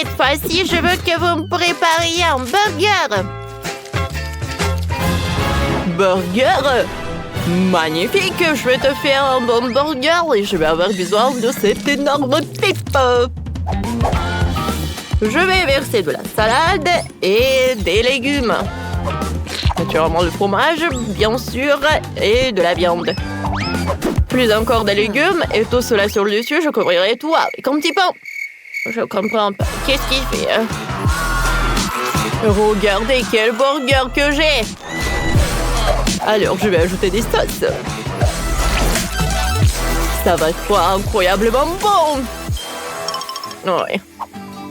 Cette fois-ci, je veux que vous me prépariez un burger. Burger? Magnifique, je vais te faire un bon burger et je vais avoir besoin de cette énorme pipe. Je vais verser de la salade et des légumes. Naturellement le fromage, bien sûr, et de la viande. Plus encore des légumes et tout cela sur le dessus, je couvrirai tout avec un petit pain. Je comprends pas. Qu'est-ce qu'il fait? Regardez quel burger que j'ai! Alors, je vais ajouter des sauces. Ça va être incroyablement bon! Oui,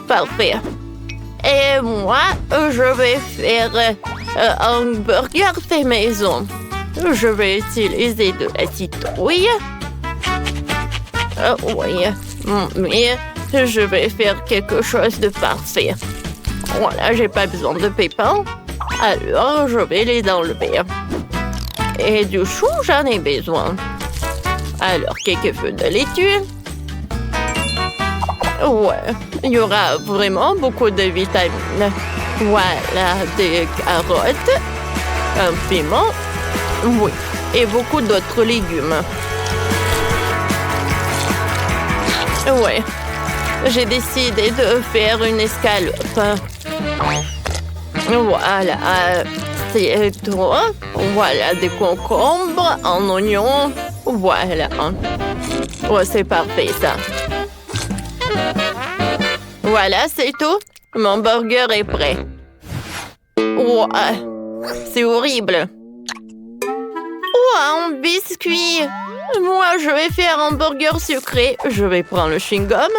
parfait. Et moi, je vais faire un burger fait maison. Je vais utiliser de la citrouille. Oui, mais je vais faire quelque chose de parfait. Voilà, j'ai pas besoin de pépins. Alors, je vais les enlever. Et du chou, j'en ai besoin. Alors, quelques feuilles de laitue. Ouais, il y aura vraiment beaucoup de vitamines. Voilà, des carottes, un piment, oui, et beaucoup d'autres légumes. Ouais, j'ai décidé de faire une escalope. Voilà, c'est tout. Voilà, des concombres, un oignon. Voilà. Ouais, c'est parfait, ça. Voilà, c'est tout. Mon burger est prêt. Ouais, c'est horrible. Oh, un biscuit. Moi, je vais faire un burger sucré. Je vais prendre le chewing-gum.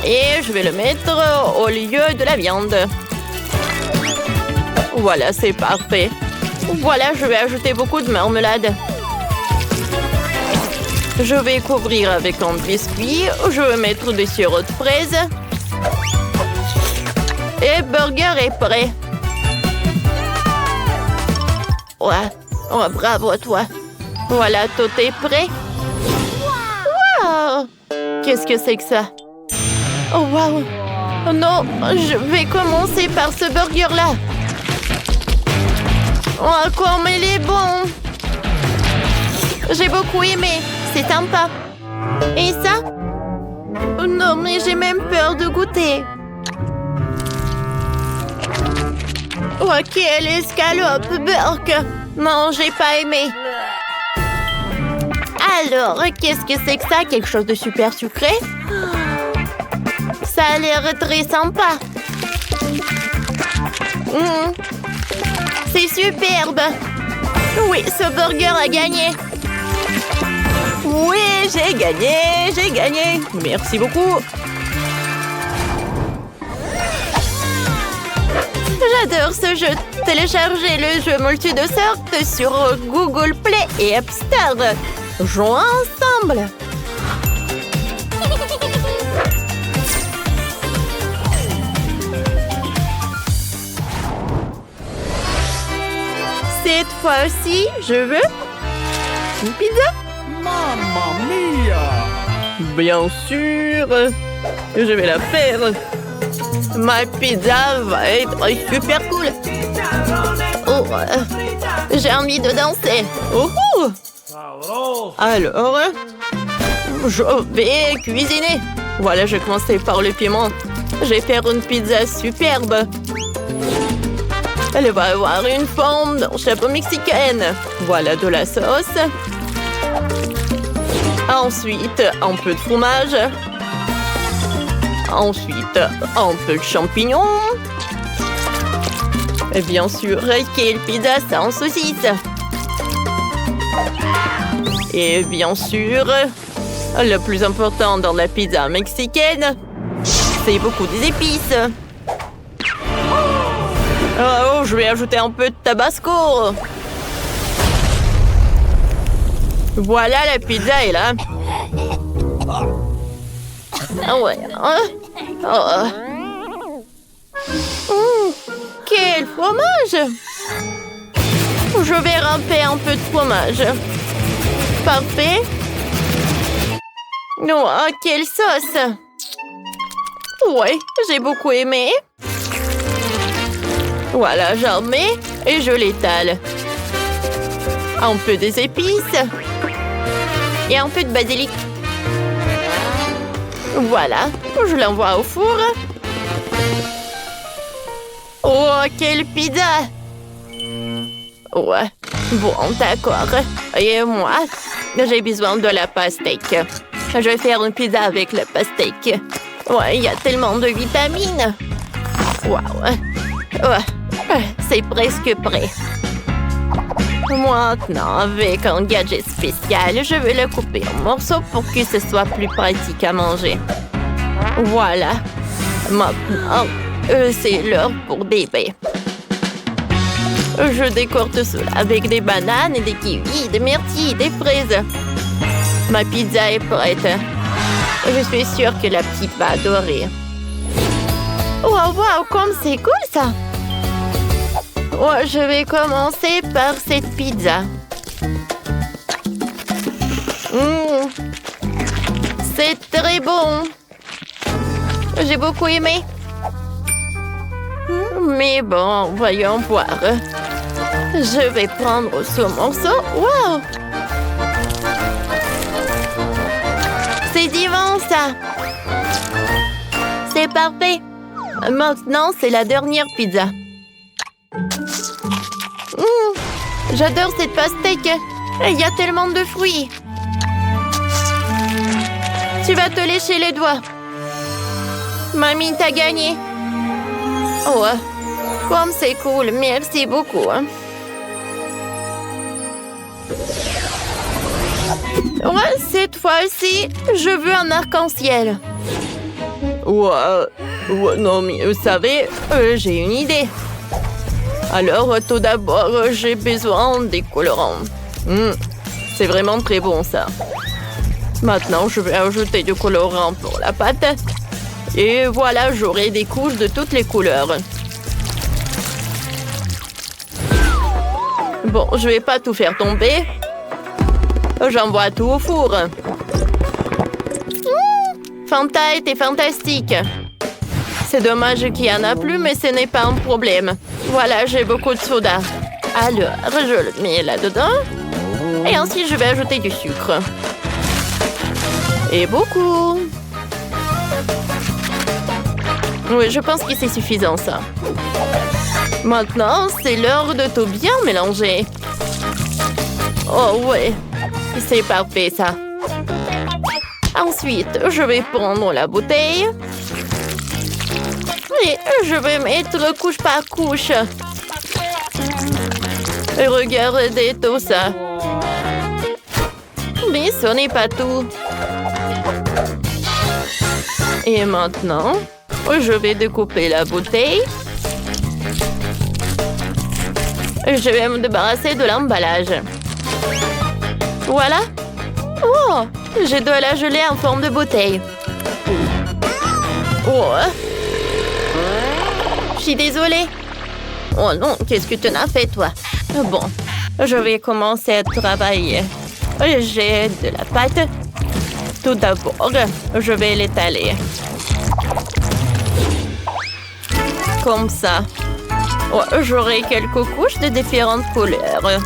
Et je vais le mettre au lieu de la viande. Voilà, c'est parfait. Voilà, je vais ajouter beaucoup de marmelade. Je vais couvrir avec un biscuit. Je vais mettre des sirops de fraises. Et burger est prêt. Ouais. Oh, bravo à toi. Voilà, tout est prêt. Wow! Qu'est-ce que c'est que ça? Oh, wow! Oh non, je vais commencer par ce burger-là. Oh, comme il est bon! J'ai beaucoup aimé. C'est sympa. Et ça? Oh non, mais j'ai même peur de goûter. Oh, quelle escalope, Burk! Non, j'ai pas aimé. Alors, qu'est-ce que c'est que ça? Quelque chose de super sucré? Ça a l'air très sympa. C'est superbe. Oui, ce burger a gagné. Oui, j'ai gagné. Merci beaucoup. J'adore ce jeu. Téléchargez le jeu Multi de sorte sur Google Play et App Store. Jouons ensemble. Cette fois-ci, je veux une pizza. Mamma mia! Bien sûr, je vais la faire. Ma pizza va être super cool. Oh, j'ai envie de danser. Oh, alors, je vais cuisiner. Voilà, je vais commencer par le piment. Je vais faire une pizza superbe. Elle va avoir une forme d'un chapeau mexicaine. Voilà de la sauce. Ensuite, un peu de fromage. Ensuite, un peu de champignons. Et bien sûr, quelle pizza sans saucisse. Et bien sûr, le plus important dans la pizza mexicaine, c'est beaucoup des épices. Oh, je vais ajouter un peu de tabasco. Voilà, la pizza est là. Ouais. Quel fromage! Je vais râper un peu de fromage. Parfait. Oh, quelle sauce! Ouais, j'ai beaucoup aimé. Voilà, j'en mets et je l'étale. Un peu des épices. Et un peu de basilic. Voilà, je l'envoie au four. Oh, quelle pizza! Ouais, bon, d'accord. Et moi, j'ai besoin de la pastèque. Je vais faire une pizza avec la pastèque. Ouais, il y a tellement de vitamines. Waouh! Ouais, c'est presque prêt. Maintenant, avec un gadget spécial, je vais le couper en morceaux pour que ce soit plus pratique à manger. Voilà. Maintenant, c'est l'heure pour des baies. Je décore tout cela avec des bananes, des kiwis, des myrtilles, des fraises. Ma pizza est prête. Je suis sûre que la petite va adorer. Wow, comme c'est cool ça! Ouais, je vais commencer par cette pizza. C'est très bon. J'ai beaucoup aimé. Mais bon, voyons voir. Je vais prendre ce morceau. Wow! C'est divin, ça! C'est parfait! Maintenant, c'est la dernière pizza. J'adore cette pastèque! Il y a tellement de fruits! Tu vas te lécher les doigts! Mamie, t'as gagné! Oh, comme c'est cool! Merci beaucoup! Ouais, cette fois-ci, je veux un arc-en-ciel. Ouais, non, mais vous savez, j'ai une idée. Alors, tout d'abord, j'ai besoin des colorants. C'est vraiment très bon, ça. Maintenant, je vais ajouter du colorant pour la pâte. Et voilà, j'aurai des couches de toutes les couleurs. Bon, je vais pas tout faire tomber. J'envoie tout au four. Fanta était fantastique. C'est dommage qu'il n'y en a plus, mais ce n'est pas un problème. Voilà, j'ai beaucoup de soda. Alors, je le mets là-dedans. Et ensuite, je vais ajouter du sucre. Et beaucoup. Oui, je pense que c'est suffisant, ça. Maintenant, c'est l'heure de tout bien mélanger. Oh, ouais. C'est parfait, ça. Ensuite, je vais prendre la bouteille. Et je vais mettre couche par couche. Et regardez tout ça. Mais ce n'est pas tout. Et maintenant, je vais découper la bouteille. Je vais me débarrasser de l'emballage. Voilà. Oh, je dois la geler en forme de bouteille. Oh. Je suis désolée. Oh non, qu'est-ce que tu en as fait, toi? Bon, je vais commencer à travailler. J'ai de la pâte. Tout d'abord, je vais l'étaler. Comme ça. Oh, j'aurai quelques couches de différentes couleurs.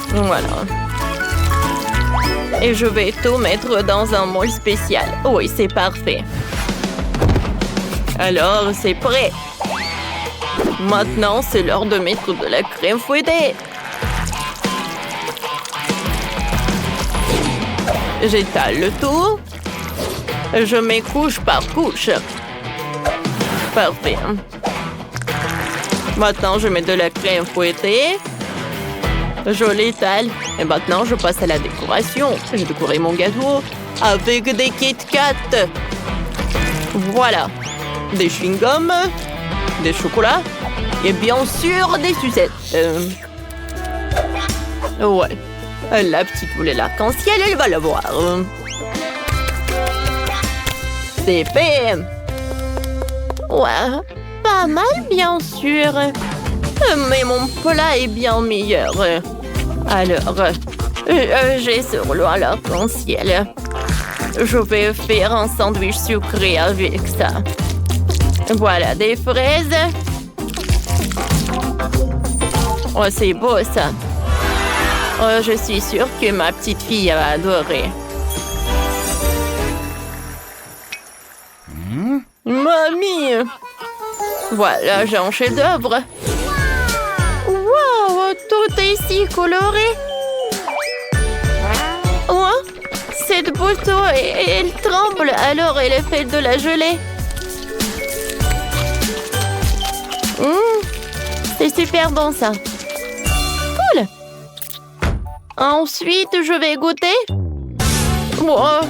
Voilà. Et je vais tout mettre dans un moule spécial. Oui, c'est parfait. Alors, c'est prêt. Maintenant, c'est l'heure de mettre de la crème fouettée. J'étale le tout. Je mets couche par couche. Parfait. Maintenant, je mets de la crème fouettée. Je l'étale. Et maintenant, je passe à la décoration. J'ai décoré mon gâteau avec des Kit Kat. Voilà. Des chewing-gums, des chocolats et bien sûr des sucettes. Ouais. La petite voulait l'arc-en-ciel, elle va l'avoir. C'est fait. Ouais. Pas mal, bien sûr. Mais mon plat est bien meilleur. Alors, j'ai sur l'eau l'arc-en-ciel. Je vais faire un sandwich sucré avec ça. Voilà, des fraises. Oh, c'est beau, ça. Oh, je suis sûre que ma petite fille va adorer. Mamie! Voilà, j'ai un chef-d'œuvre. Wow, tout est si coloré. Oh, cette bouteille, elle tremble, alors elle est faite de la gelée. C'est super bon, ça. Cool. Ensuite, je vais goûter. Oh,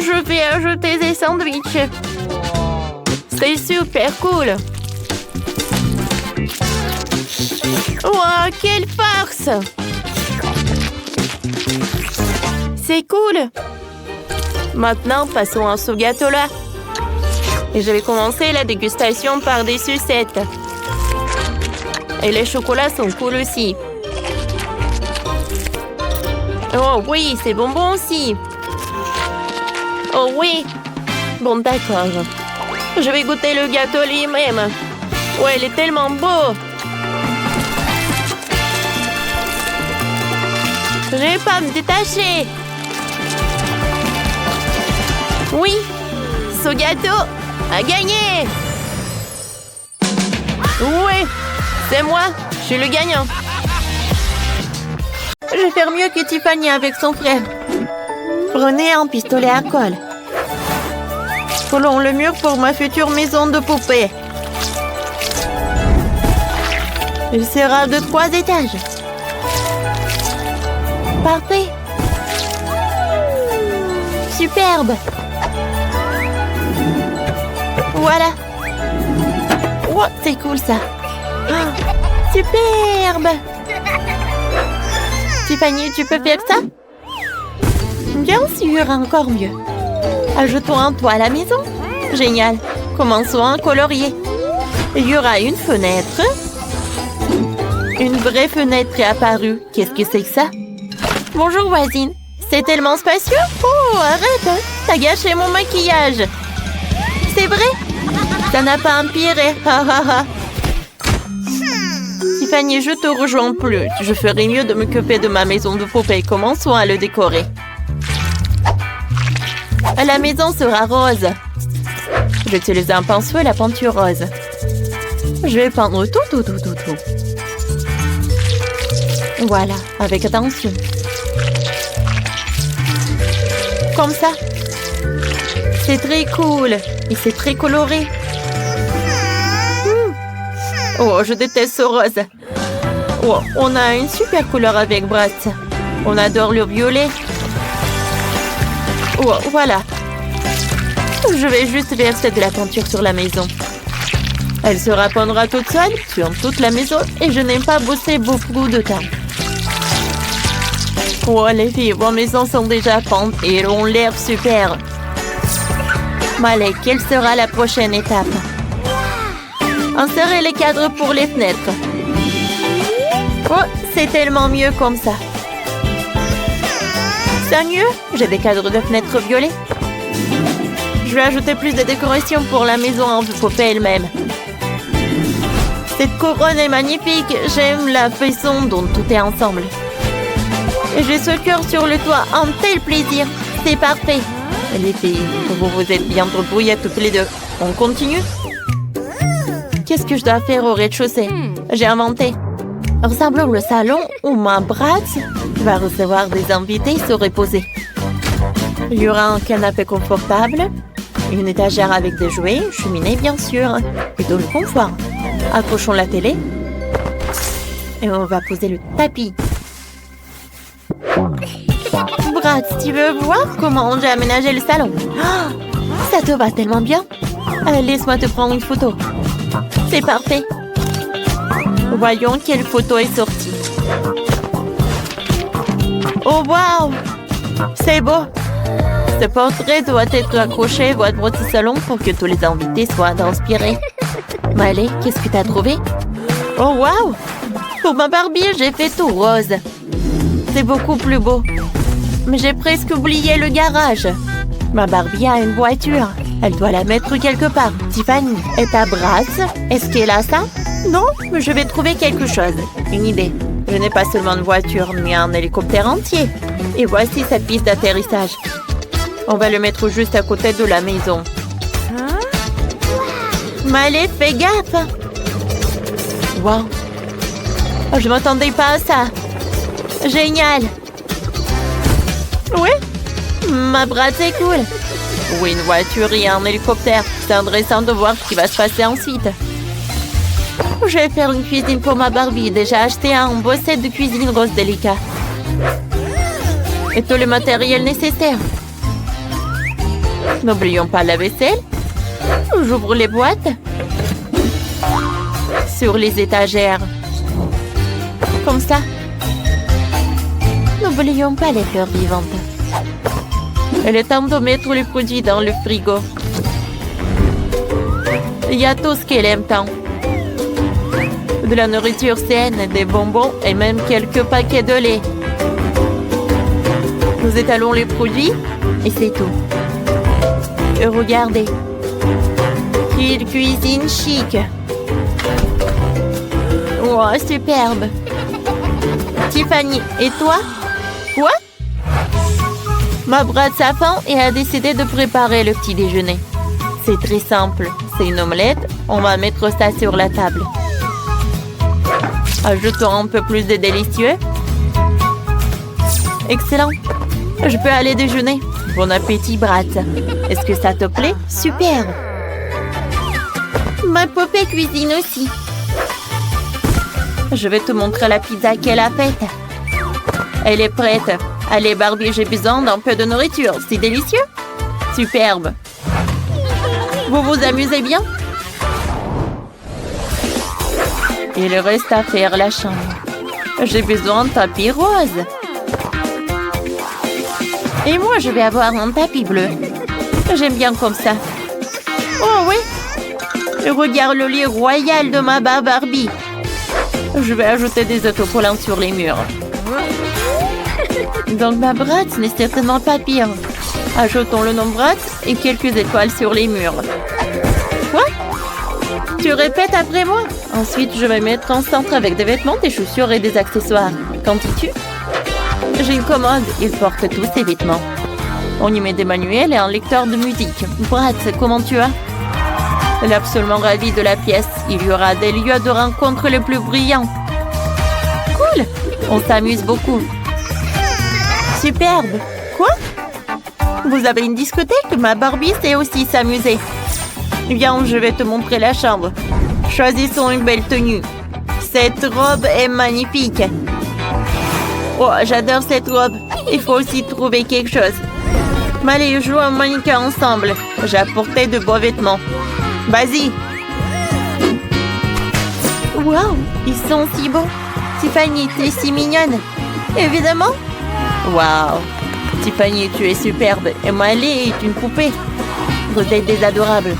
je vais ajouter des sandwichs. C'est super cool. Wow, quelle farce! C'est cool. Maintenant, passons à ce gâteau-là. Et je vais commencer la dégustation par des sucettes. Et les chocolats sont cool aussi. Oh oui, c'est bonbon aussi. Oh oui. Bon, d'accord. Je vais goûter le gâteau lui-même. Ouais, il est tellement beau. Je vais pas me détacher. Oui, ce gâteau a gagné. Oui, c'est moi. Je suis le gagnant. Je vais faire mieux que Tiffany avec son frère. Prenez un pistolet à colle. Collons le mur pour ma future maison de poupée. Il sera de 3 étages. Parfait. Superbe. Voilà. Oh, c'est cool ça. Oh, superbe. Tiffany, tu peux faire ça? Bien sûr, encore mieux. Ajoutons un toit à la maison. Génial. Commençons à colorier. Il y aura une fenêtre. Une vraie fenêtre est apparue. Qu'est-ce que c'est que ça? Bonjour, voisine. C'est tellement spacieux. Oh, arrête. T'as gâché mon maquillage. C'est vrai? Ça n'a pas empiré. Tiffany, je te rejoins plus. Je ferais mieux de m'occuper de ma maison de poupée. Commençons à le décorer. La maison sera rose. J'utilise un pinceau et la peinture rose. Je vais peindre tout. Voilà, avec attention. Comme ça. C'est très cool. Et c'est très coloré. Oh, je déteste ce rose. Oh, on a une super couleur avec Brad. On adore le violet. Oh, voilà. Je vais juste verser de la peinture sur la maison. Elle se répandra toute seule sur toute la maison et je n'ai pas bossé beaucoup de temps. Oh, les filles, vos maisons sont déjà peintes et elles ont l'air super. Allez, quelle sera la prochaine étape? Insérez les cadres pour les fenêtres. Oh, c'est tellement mieux comme ça. C'est mieux? J'ai des cadres de fenêtres violets. Je vais ajouter plus de décoration pour la maison en poupée elle-même. Cette couronne est magnifique. J'aime la façon dont tout est ensemble. Et j'ai ce cœur sur le toit. Un tel plaisir. C'est parfait. Les filles, vous vous êtes bien débrouillées toutes les deux. On continue? Qu'est-ce que je dois faire au rez-de-chaussée? J'ai inventé. Ressemblons le salon où ma Brad va recevoir des invités et se reposer. Il y aura un canapé confortable, une étagère avec des jouets, une cheminée bien sûr, et de le confort. Accrochons la télé et on va poser le tapis. Brad, tu veux voir comment j'ai aménagé le salon? Oh, ça te va tellement bien. Laisse-moi te prendre une photo. C'est parfait. Voyons quelle photo est sortie. Oh, waouh! C'est beau. Ce portrait doit être accroché à votre salon pour que tous les invités soient inspirés. Allez, qu'est-ce que tu as trouvé? Oh, waouh! Pour ma Barbie, j'ai fait tout rose. C'est beaucoup plus beau. Mais j'ai presque oublié le garage. Ma Barbie a une voiture. Elle doit la mettre quelque part. Tiffany, et ta brasse? Est-ce qu'elle a ça? Non, mais je vais trouver quelque chose. Une idée. Je n'ai pas seulement une voiture, mais un hélicoptère entier. Et voici cette piste d'atterrissage. On va le mettre juste à côté de la maison. Malé, fais gaffe! Wow! Oh, je m'attendais pas à ça. Génial! Oui? Ma brasse est cool. Oui, une voiture et un hélicoptère. C'est intéressant de voir ce qui va se passer ensuite. Je vais faire une cuisine pour ma Barbie. Déjà acheté un beau set de cuisine rose délicat. Et tout le matériel nécessaire. N'oublions pas la vaisselle. J'ouvre les boîtes. Sur les étagères. Comme ça. N'oublions pas les fleurs vivantes. Il est temps de mettre les produits dans le frigo. Il y a tout ce qu'elle aime tant. De la nourriture saine, des bonbons et même quelques paquets de lait. Nous étalons les produits et c'est tout. Et regardez. Quelle cuisine chic. Wow, superbe. Tiffany, et toi? Quoi? Ma brasse a faim et a décidé de préparer le petit déjeuner. C'est très simple. C'est une omelette. On va mettre ça sur la table. Ajoutons un peu plus de délicieux. Excellent. Je peux aller déjeuner. Bon appétit, Brasse. Est-ce que ça te plaît? Super. Ma poupée cuisine aussi. Je vais te montrer la pizza qu'elle a faite. Elle est prête. Allez, Barbie, j'ai besoin d'un peu de nourriture. C'est délicieux. Superbe. Vous vous amusez bien? Il reste à faire la chambre. J'ai besoin de tapis rose. Et moi, je vais avoir un tapis bleu. J'aime bien comme ça. Oh oui. Regarde le lit royal de ma Barbie. Je vais ajouter des autocollants sur les murs. Donc ma brasse n'est certainement pas pire. Ajoutons le nom brasse et quelques étoiles sur les murs. Quoi? Tu répètes après moi? Ensuite, je vais mettre en centre avec des vêtements, des chaussures et des accessoires. Qu'en dis-tu? J'ai une commode. Il porte tous ses vêtements. On y met des manuels et un lecteur de musique. Brasse, comment tu vas? Elle est absolument ravie de la pièce. Il y aura des lieux de rencontre les plus brillants. Cool! On s'amuse beaucoup. Superbe! Quoi? Vous avez une discothèque? Ma Barbie sait aussi s'amuser. Viens, je vais te montrer la chambre. Choisissons une belle tenue. Cette robe est magnifique. Oh, j'adore cette robe. Il faut aussi trouver quelque chose. Allez, jouons un mannequin ensemble. J'ai apporté de beaux vêtements. Vas-y. Wow, ils sont si beaux. Tiffany, tu es si mignonne. Évidemment. Wow. Tiffany, tu es superbe. Et Malé est une poupée. Vous êtes des adorables.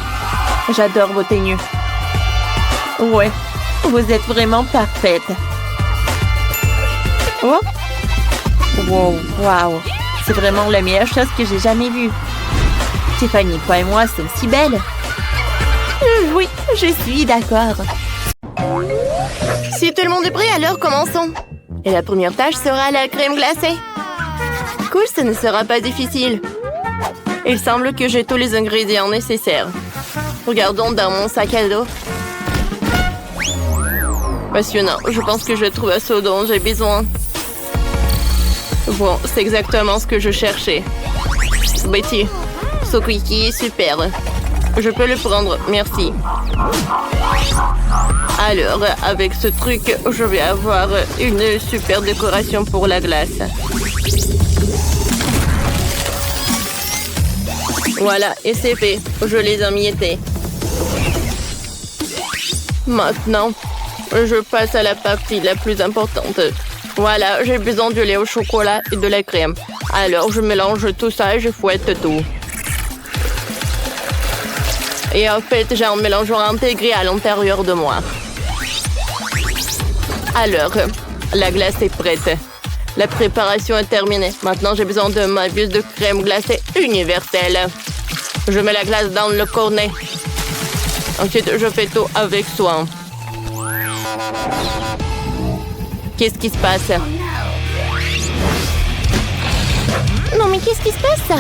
J'adore vos tenues. Ouais, vous êtes vraiment parfaite. Oh. Wow, wow. C'est vraiment la meilleure chose que j'ai jamais vue. Tiffany, toi et moi sommes si belles. Oui, je suis d'accord. Si tout le monde est prêt, alors commençons. Et la première tâche sera la crème glacée. Cool, ce ne sera pas difficile. Il semble que j'ai tous les ingrédients nécessaires. Regardons dans mon sac à dos. Passionnant, je pense que je trouve ce dont j'ai besoin. Bon, c'est exactement ce que je cherchais. Betty, ce cookie est super. Je peux le prendre, merci. Alors, avec ce truc, je vais avoir une super décoration pour la glace. Voilà, et c'est fait. Je les ai emmiettés. Maintenant, je passe à la partie la plus importante. Voilà, j'ai besoin du lait au chocolat et de la crème. Alors, je mélange tout ça et je fouette tout. Et en fait, j'ai un mélangeant intégré à l'intérieur de moi. Alors, la glace est prête. La préparation est terminée. Maintenant, j'ai besoin de ma buse de crème glacée universelle. Je mets la glace dans le cornet. Ensuite, je fais tout avec soin. Qu'est-ce qui se passe? Non, mais qu'est-ce qui se passe?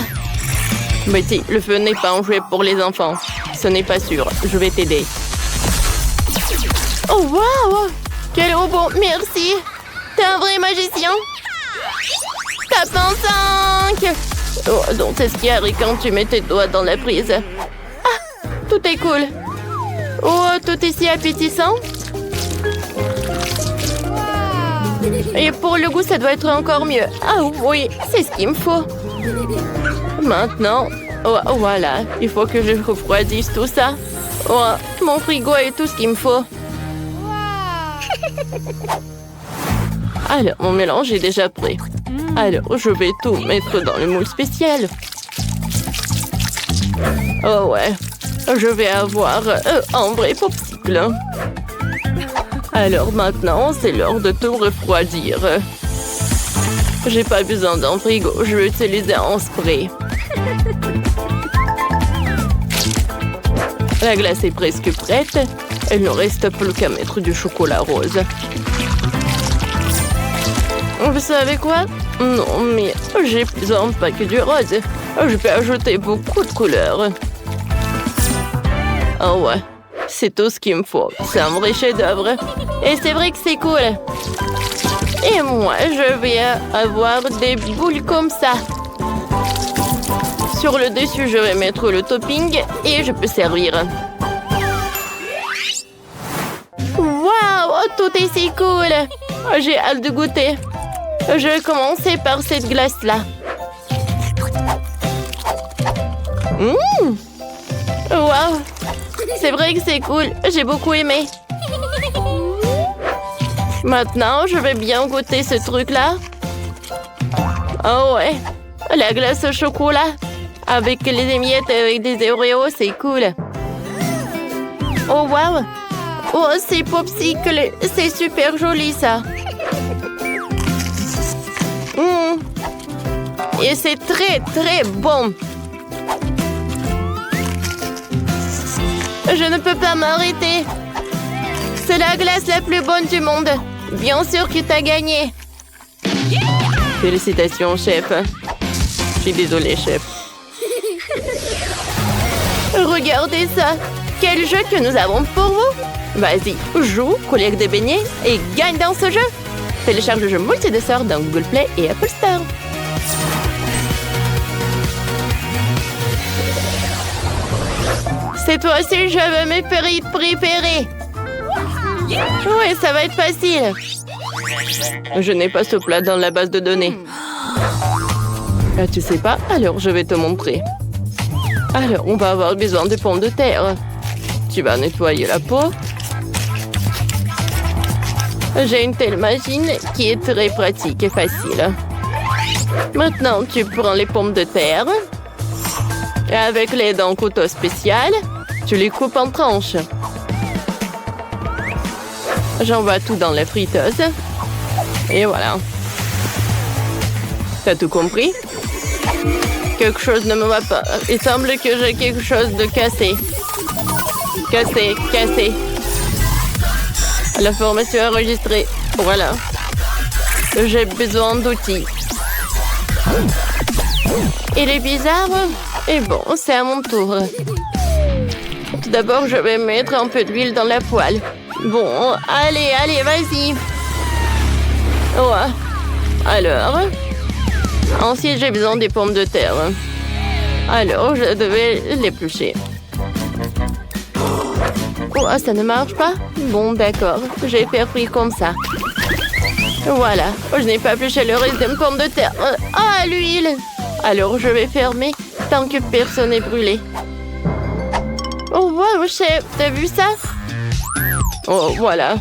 Betty, le feu n'est pas un jouet pour les enfants. Ce n'est pas sûr. Je vais t'aider. Oh, waouh! Quel robot! Merci! T'es un vrai magicien! Tape en 5! Oh, donc c'est ce qui arrive quand tu mets tes doigts dans la prise. Ah! Tout est cool! Oh, tout est si appétissant! Et pour le goût, ça doit être encore mieux. Ah oui, c'est ce qu'il me faut. Maintenant, oh, voilà, il faut que je refroidisse tout ça. Oh, mon frigo est tout ce qu'il me faut. Alors, mon mélange est déjà prêt. Alors, je vais tout mettre dans le moule spécial. Oh ouais, je vais avoir un vrai popsicle. Alors maintenant, c'est l'heure de tout refroidir. J'ai pas besoin d'un frigo, je vais utiliser un spray. La glace est presque prête. Il ne reste plus qu'à mettre du chocolat rose. Vous savez quoi? Non, mais j'ai besoin pas que du rose. Je peux ajouter beaucoup de couleurs. Oh ouais, c'est tout ce qu'il me faut. C'est un vrai chef-d'œuvre. Et c'est vrai que c'est cool. Et moi, je vais avoir des boules comme ça. Sur le dessus, je vais mettre le topping et je peux servir. Waouh, tout est si cool. J'ai hâte de goûter. Je vais commencer par cette glace-là. Waouh, c'est vrai que c'est cool. J'ai beaucoup aimé. Maintenant, je vais bien goûter ce truc-là. Oh ouais, la glace au chocolat. Avec les émiettes avec des Oreos, c'est cool. Oh wow. Oh, c'est popsicle. C'est super joli, ça. Et c'est très, très bon. Je ne peux pas m'arrêter. C'est la glace la plus bonne du monde. Bien sûr que t'as gagné. Félicitations, chef. Je suis désolée, chef. Regardez ça. Quel jeu que nous avons pour vous. Vas-y, joue, collecte des beignets et gagne dans ce jeu. Télécharge le jeu multi-dessert dans Google Play et Apple Store. Cette fois-ci, je vais me préparer. Oui, ça va être facile. Je n'ai pas ce plat dans la base de données. Ah, tu sais pas? Alors, je vais te montrer. Alors, on va avoir besoin de pommes de terre. Tu vas nettoyer la peau. J'ai une telle machine qui est très pratique et facile. Maintenant, tu prends les pommes de terre. Et avec l'aide d'un couteau spécial, tu les coupes en tranches. J'envoie tout dans la friteuse. Et voilà. T'as tout compris? Quelque chose ne me va pas. Il semble que j'ai quelque chose de cassé. Cassé. La formation enregistrée. Voilà. J'ai besoin d'outils. Il est bizarre. Et bon, c'est à mon tour. Tout d'abord, je vais mettre un peu d'huile dans la poêle. Bon, allez, vas-y. Ouais. Alors. Ensuite, j'ai besoin des pommes de terre. Alors, je devais l'éplucher. Oh, ça ne marche pas? Bon, d'accord. J'ai fait comme ça. Voilà. Je n'ai pas épluché le reste des pommes de terre. Ah, l'huile! Alors, je vais fermer tant que personne n'est brûlé. Oh, wow, chef, t'as vu ça? Oh, voilà.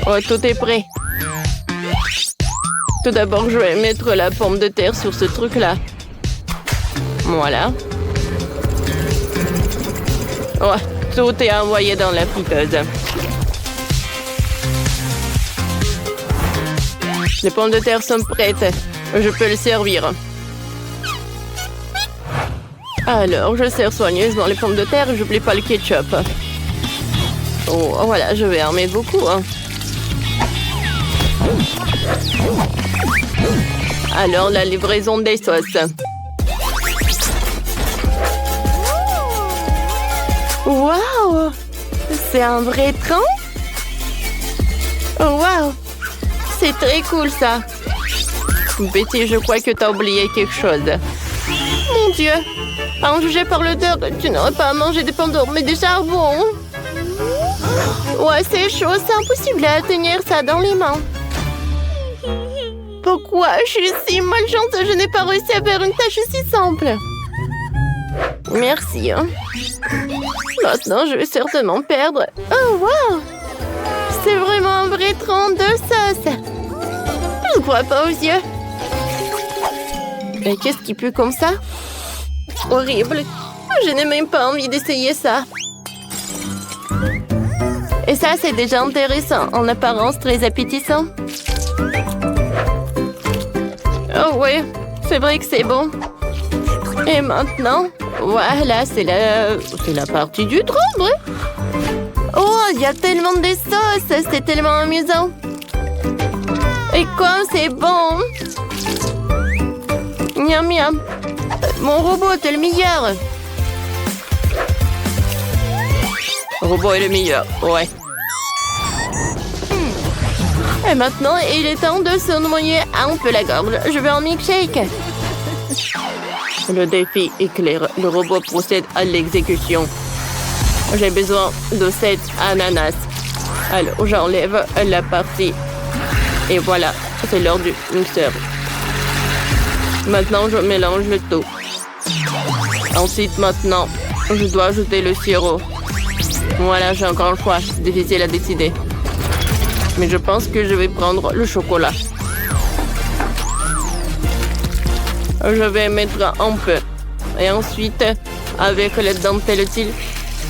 Oh, tout est prêt. Tout d'abord, je vais mettre la pomme de terre sur ce truc-là. Voilà. Oh, tout est envoyé dans la friteuse. Les pommes de terre sont prêtes. Je peux le servir. Alors, je sers soigneusement les pommes de terre et j'oublie pas le ketchup. Oh, voilà, je vais en mettre beaucoup. Hein. Alors, la livraison des sauces. Waouh! C'est un vrai train? Oh, waouh! C'est très cool, ça. Betty, je crois que t'as oublié quelque chose. Mon Dieu! À en juger par l'odeur, tu n'aurais pas à manger des pommes d'or, mais du charbon. Ouais, c'est chaud, c'est impossible à tenir ça dans les mains. Pourquoi je suis si malchance, je n'ai pas réussi à faire une tâche si simple. Merci. Hein. Maintenant, je vais certainement perdre. Oh, wow! C'est vraiment un vrai tronc de sauce. Je ne crois pas aux yeux. Mais qu'est-ce qui pue comme ça? Horrible. Je n'ai même pas envie d'essayer ça. Et ça, c'est déjà intéressant. En apparence, très appétissant. Oh oui, c'est vrai que c'est bon. Et maintenant, voilà, c'est la partie du tronc, vrai? Oh, il y a tellement de sauces, c'est tellement amusant. Et comme c'est bon. Miam miam. Mon robot est le meilleur. Le robot est le meilleur, ouais. Et maintenant, il est temps de se noyer un peu la gorge. Je veux un milkshake. Le défi est clair. Le robot procède à l'exécution. J'ai besoin de 7 ananas. Alors, j'enlève la partie. Et voilà, c'est l'heure du mixeur. Maintenant, je mélange le tout. Ensuite, maintenant, je dois ajouter le sirop. Voilà, j'ai encore le choix. C'est difficile à décider. Mais je pense que je vais prendre le chocolat. Je vais mettre un peu. Et ensuite, avec la dentelle utile,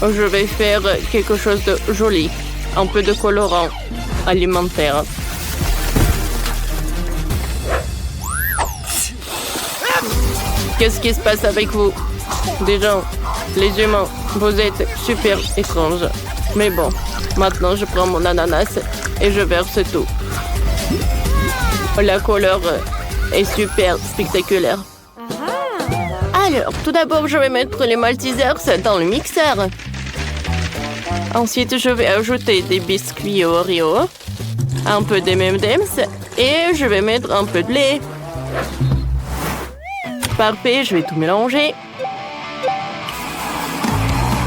je vais faire quelque chose de joli. Un peu de colorant alimentaire. Qu'est-ce qui se passe avec vous? Des gens, les humains, vous êtes super étranges. Mais bon, maintenant je prends mon ananas et je verse tout. La couleur est super spectaculaire. Alors, tout d'abord, je vais mettre les Maltesers dans le mixeur. Ensuite, je vais ajouter des biscuits Oreo, un peu de M&M's et je vais mettre un peu de lait. Parfait, je vais tout mélanger.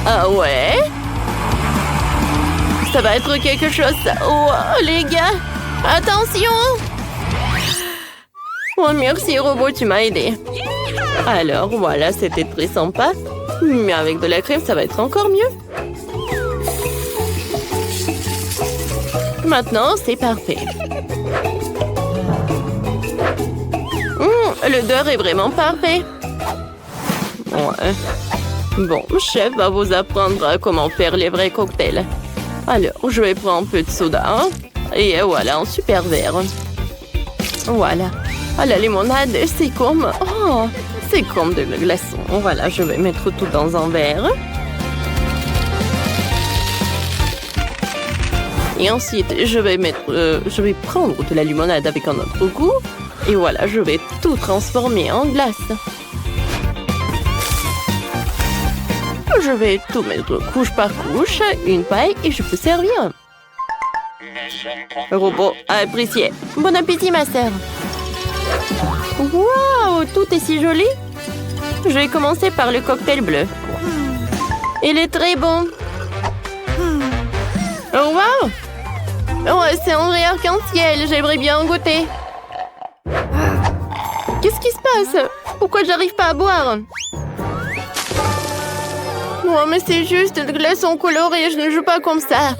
Ah ouais? Ça va être quelque chose. Oh, les gars, attention! Oh, merci, robot, tu m'as aidé. Alors, voilà, c'était très sympa. Mais avec de la crème, ça va être encore mieux. Maintenant, c'est parfait. L'odeur est vraiment parfait. Ouais. Bon, chef va vous apprendre comment faire les vrais cocktails. Alors, je vais prendre un peu de soda. Hein, et voilà, un super verre. Voilà. Ah, la limonade, c'est comme... Oh, c'est comme de la glaçon. Voilà, je vais mettre tout dans un verre. Et ensuite, je vais prendre de la limonade avec un autre goût. Et voilà, je vais tout transformer en glace. Je vais tout mettre couche par couche, une paille, et je peux servir. Le robot a apprécié. Bon appétit, ma sœur. Waouh, tout est si joli. Je vais commencer par le cocktail bleu. Il est très bon. Oh, waouh. Oh, c'est un vrai arc-en-ciel. J'aimerais bien en goûter. Qu'est-ce qui se passe? Pourquoi j'arrive pas à boire? Oh, mais c'est juste de glaçons colorés. Je ne joue pas comme ça.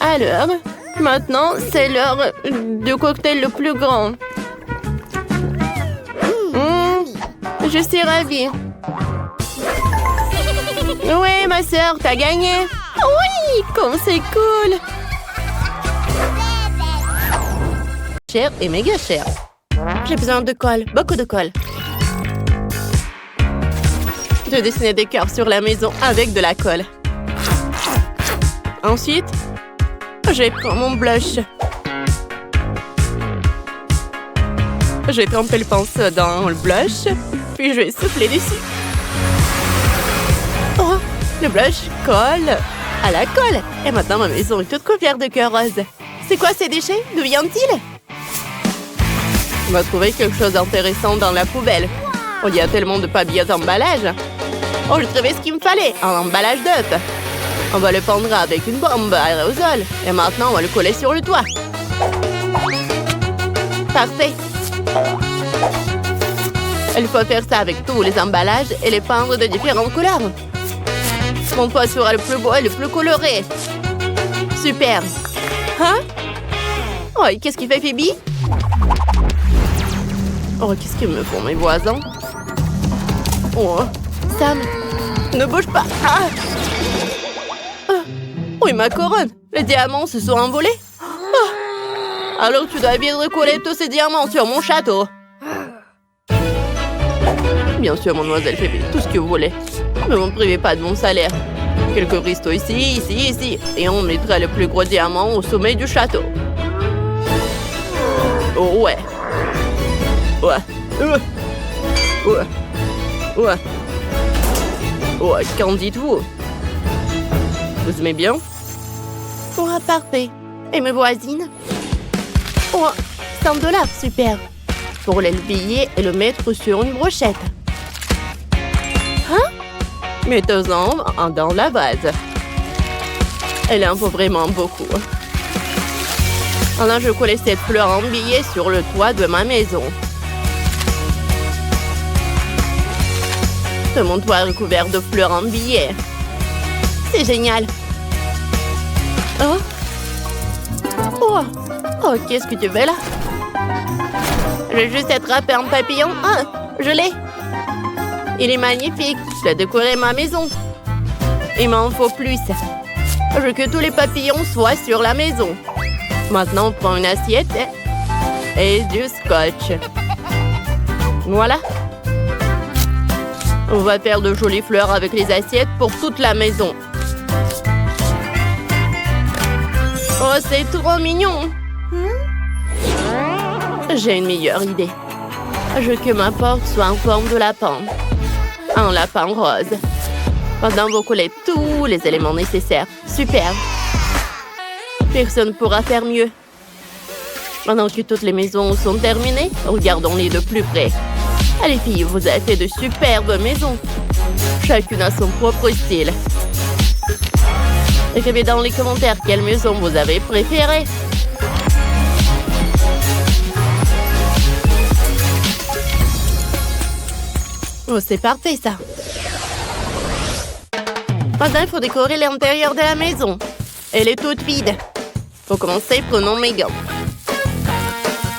Alors, maintenant, c'est l'heure du cocktail le plus grand. Je suis ravie. Ouais, ma sœur, t'as gagné. Oui, comme c'est cool. Cher et méga cher. J'ai besoin de colle, beaucoup de colle. de dessiner des cœurs sur la maison avec de la colle. Ensuite, je vais prendre mon blush. Je vais tremper le pinceau dans le blush, puis je vais souffler dessus. Oh, le blush colle à la colle. Et maintenant, ma maison est toute couverte de cœurs roses. C'est quoi ces déchets? D'où viennent-ils? On va trouver quelque chose d'intéressant dans la poubelle. Oh, il y a tellement de papier d'emballage. Oh, j'ai trouvé ce qu'il me fallait, un emballage d'œuf. On va le pendre avec une bombe à aérosol. Et maintenant, on va le coller sur le toit. Parfait. Il faut faire ça avec tous les emballages et les peindre de différentes couleurs. Mon toit sera le plus beau et le plus coloré. Super. Hein? Oh, et qu'est-ce qu'il fait, Phoebe? Oh, qu'est-ce qu'ils me font, mes voisins? Oh, Sam, ne bouge pas. Ah! Oui, ma couronne. Les diamants se sont envolés. Oh. Alors tu dois bien recoller tous ces diamants sur mon château. Bien sûr, mademoiselle Phoebe, tout ce que vous voulez. Ne m'en privez pas de mon salaire. Quelques restos ici, ici. Et on mettra le plus gros diamant au sommet du château. Oh ouais. Ouais. Ouais. Ouais, qu'en dites-vous? Vous aimez bien? Oh, parfait. Et mes voisines? Oh, 100 $, super. Pour l'habiller et le mettre sur une brochette. Hein? Mettons-en dans la vase. Elle en faut vraiment beaucoup. Alors, je colle cette fleur en billet sur le toit de ma maison. Tout mon toit est recouvert de fleurs en billets. C'est génial. Oh. Oh, qu'est-ce que tu veux là? Je vais juste attraper un papillon. Ah, je l'ai. Il est magnifique. Je vais décorer ma maison. Il m'en faut plus. Je veux que tous les papillons soient sur la maison. Maintenant, on prend une assiette et du scotch. Voilà. On va faire de jolies fleurs avec les assiettes pour toute la maison. Oh, c'est trop mignon. J'ai une meilleure idée. Je veux que ma porte soit en forme de lapin. Un lapin rose. Maintenant, vous collez tous les éléments nécessaires. Super. Personne ne pourra faire mieux. Maintenant que toutes les maisons sont terminées, regardons-les de plus près. Allez filles, vous avez fait de superbes maisons. Chacune a son propre style. Écrivez dans les commentaires quelle maison vous avez préférée. Oh, c'est parfait ça. Maintenant, il faut décorer l'intérieur de la maison. Elle est toute vide. Pour commencer, prenons mes gants.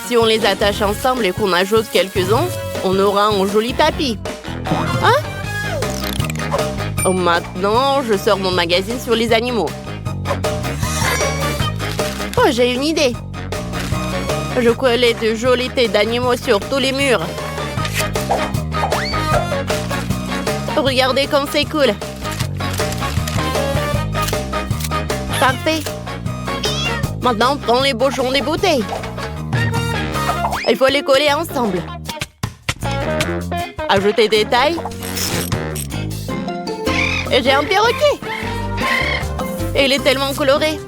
Si on les attache ensemble et qu'on ajoute quelques-uns, on aura un joli tapis. Hein? Oh, maintenant, je sors mon magazine sur les animaux. Oh, j'ai une idée. Je collais de jolies têtes d'animaux sur tous les murs. Regardez comme c'est cool. Parfait. Maintenant, on prend les bouchons des bouteilles. Il faut les coller ensemble. Ajoutez des tailles. Et j'ai un perroquet. Et il est tellement coloré.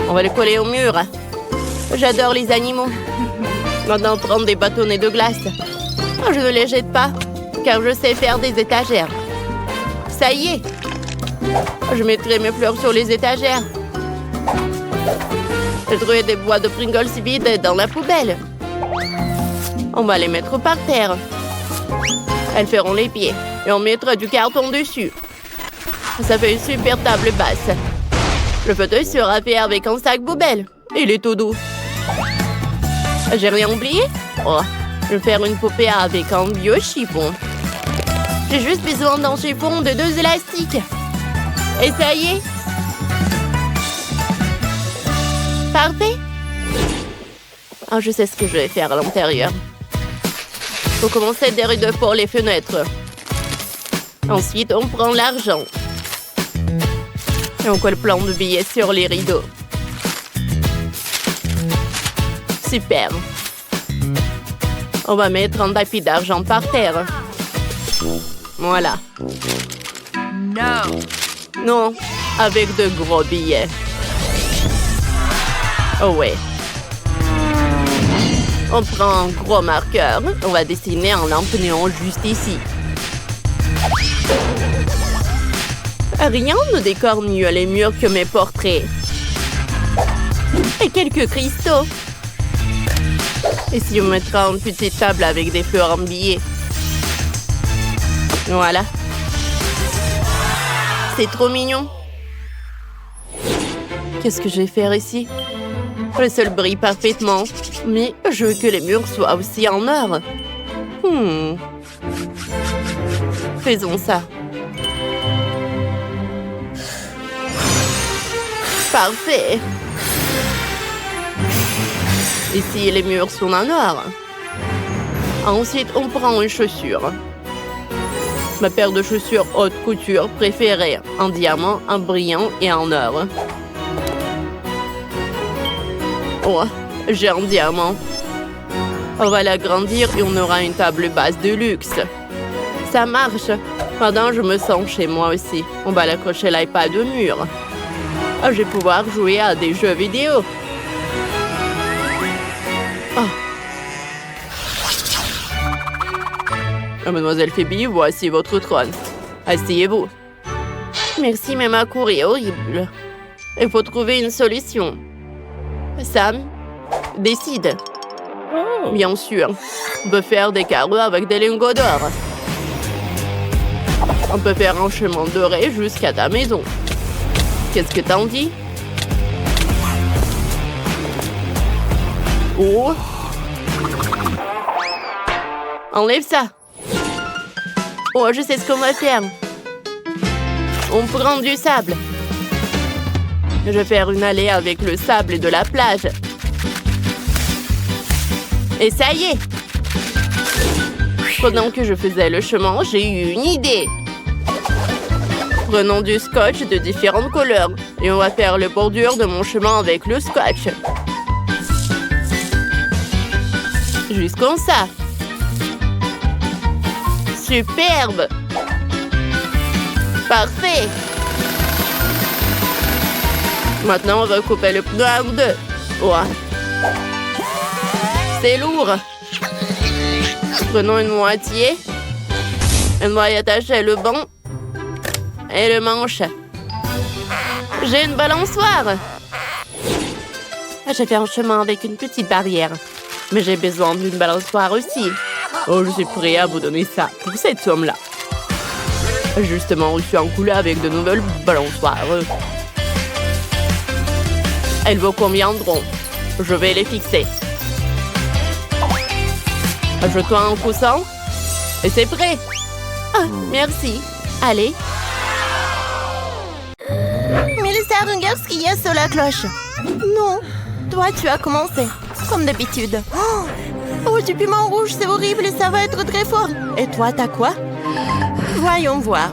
On va le coller au mur. J'adore les animaux. Maintenant, prendre des bâtonnets de glace. Je ne les jette pas, car je sais faire des étagères. Ça y est. Je mettrai mes fleurs sur les étagères. J'ai trouvé des boîtes de Pringles vides dans la poubelle. On va les mettre par terre. Elles feront les pieds et on mettra du carton dessus. Ça fait une super table basse. Le fauteuil sera fait avec un sac poubelle. Il est tout doux. J'ai rien oublié? Oh, je vais faire une poupée avec un vieux chiffon. J'ai juste besoin d'un chiffon de 2 élastiques. Et ça y est. Parfait. Oh, je sais ce que je vais faire à l'intérieur. Faut commencer des rideaux pour les fenêtres. Ensuite, on prend l'argent. Et on colle plein de billets sur les rideaux. Super. On va mettre un tapis d'argent par terre. Voilà. Non, avec de gros billets. Oh ouais. On prend un gros marqueur. On va dessiner un lampe néon juste ici. Rien ne décore mieux les murs que mes portraits. Et quelques cristaux. Et si on mettra une petite table avec des fleurs en billets. Voilà. C'est trop mignon. Qu'est-ce que je vais faire ici? Le sol brille parfaitement. Mais je veux que les murs soient aussi en or. Faisons ça. Parfait. Ici, les murs sont en or. Ensuite, on prend une chaussure. Ma paire de chaussures haute couture préférée. En diamant, en brillant et en or. Oh, j'ai un diamant. On va l'agrandir et on aura une table basse de luxe. Ça marche. Maintenant, je me sens chez moi aussi. On va l'accrocher l'iPad au mur. Je vais pouvoir jouer à des jeux vidéo. Mademoiselle Phoebe, voici votre trône. Asseyez-vous. Merci, mais ma cour est horrible. Il faut trouver une solution. Sam, décide. Bien sûr. On peut faire des carreaux avec des lingots d'or. On peut faire un chemin doré jusqu'à ta maison. Qu'est-ce que t'en dis? Oh! Enlève ça. Oh, je sais ce qu'on va faire. On prend du sable. Je vais faire une allée avec le sable et de la plage. Et ça y est. Pendant que je faisais le chemin, j'ai eu une idée. Prenons du scotch de différentes couleurs et on va faire le bordure de mon chemin avec le scotch. Juste comme ça. Superbe. Parfait. Maintenant, on va couper le pneu en deux. Ouais. C'est lourd. Prenons une moitié. On va y attacher le banc et le manche. J'ai une balançoire. J'ai fait un chemin avec une petite barrière. Mais j'ai besoin d'une balançoire aussi. Oh, je suis prêt à vous donner ça pour cette somme-là. Justement, je suis en couleur avec de nouvelles balançoires. Elles vous conviendront. Je vais les fixer. Ajoute-toi un coussin. Et c'est prêt. Ah, merci. Allez. Mélissa, regarde ce qu'il y a sur la cloche. Non. Toi, tu as commencé. Comme d'habitude. Oh, du piment rouge, c'est horrible et ça va être très fort. Et toi, t'as quoi? Voyons voir.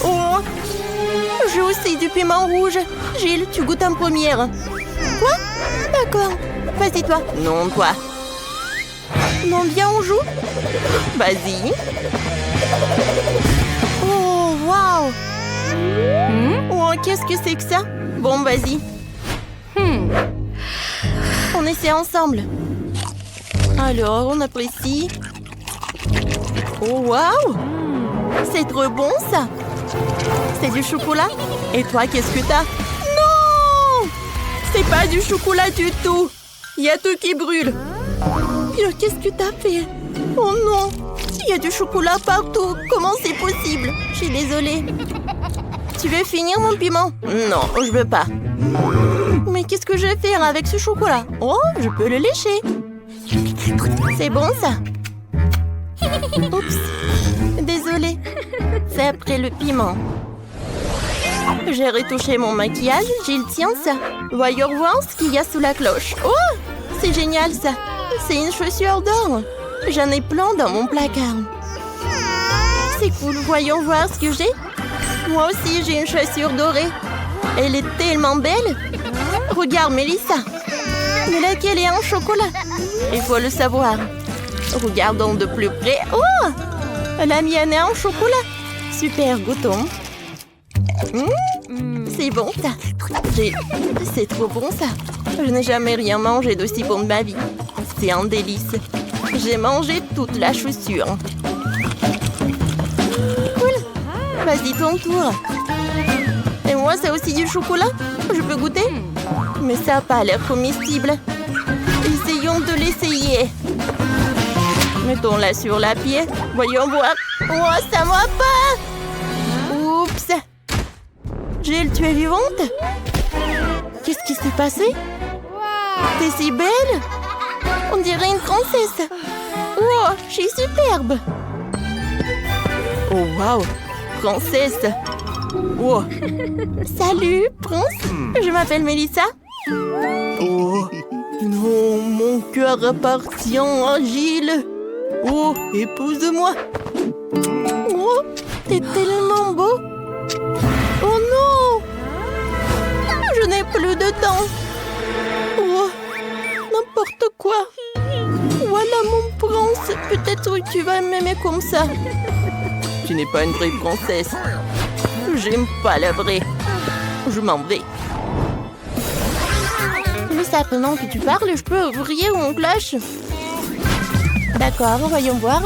Oh, j'ai aussi du piment rouge. Gilles, tu goûtes en première. Quoi? D'accord. Vas-y, toi. Non, toi. Non, bien, on joue? Vas-y. Oh, waouh. Oh, qu'est-ce que c'est que ça? Bon, vas-y. On essaie ensemble. Alors, on apprécie. Oh, waouh! C'est trop bon, ça! C'est du chocolat? Et toi, qu'est-ce que t'as? Non! C'est pas du chocolat du tout! Il y a tout qui brûle! Qu'est-ce que t'as fait? Oh non! Il y a du chocolat partout! Comment c'est possible? Je suis désolée. Tu veux finir mon piment? Non, je veux pas. Mais qu'est-ce que je vais faire avec ce chocolat? Oh, je peux le lécher. C'est bon, ça? Oups. Désolée. C'est après le piment. J'ai retouché mon maquillage. Gilles, tiens ça. Voyons voir ce qu'il y a sous la cloche. Oh, c'est génial, ça. C'est une chaussure d'or. J'en ai plein dans mon placard. c'est cool. Voyons voir ce que j'ai. Moi aussi, j'ai une chaussure dorée. Elle est tellement belle. Regarde, Mélissa. Mais laquelle est en chocolat? Il faut le savoir. Regardons de plus près. Oh! La mienne est en chocolat. Super, goûtons. C'est bon, ça. C'est trop bon, ça. Je n'ai jamais rien mangé d'aussi bon de ma vie. C'est un délice. J'ai mangé toute la chaussure. Cool. Vas-y, ton tour. Et moi, c'est aussi du chocolat? Je peux goûter? Mais ça n'a pas l'air comestible. Essayons de l'essayer. Mettons-la sur la pied. Voyons voir. Oh, ça ne va pas! Oups! Jill, tu es vivante? Qu'est-ce qui s'est passé? T'es si belle! On dirait une princesse. Wow, je suis superbe. Oh, wow! Princesse! Wow! Salut, prince! Je m'appelle Mélissa. Oh! Non, mon cœur appartient à Jill. Oh, épouse-moi. Oh, t'es tellement beau. Oh non! Je n'ai plus de temps. Oh, n'importe quoi. Voilà mon prince. Peut-être que tu vas m'aimer comme ça. Tu n'es pas une vraie princesse. J'aime pas la vraie. Je m'en vais. Mais ça, pendant que tu parles, je peux ouvrir mon cloche. D'accord, voyons voir.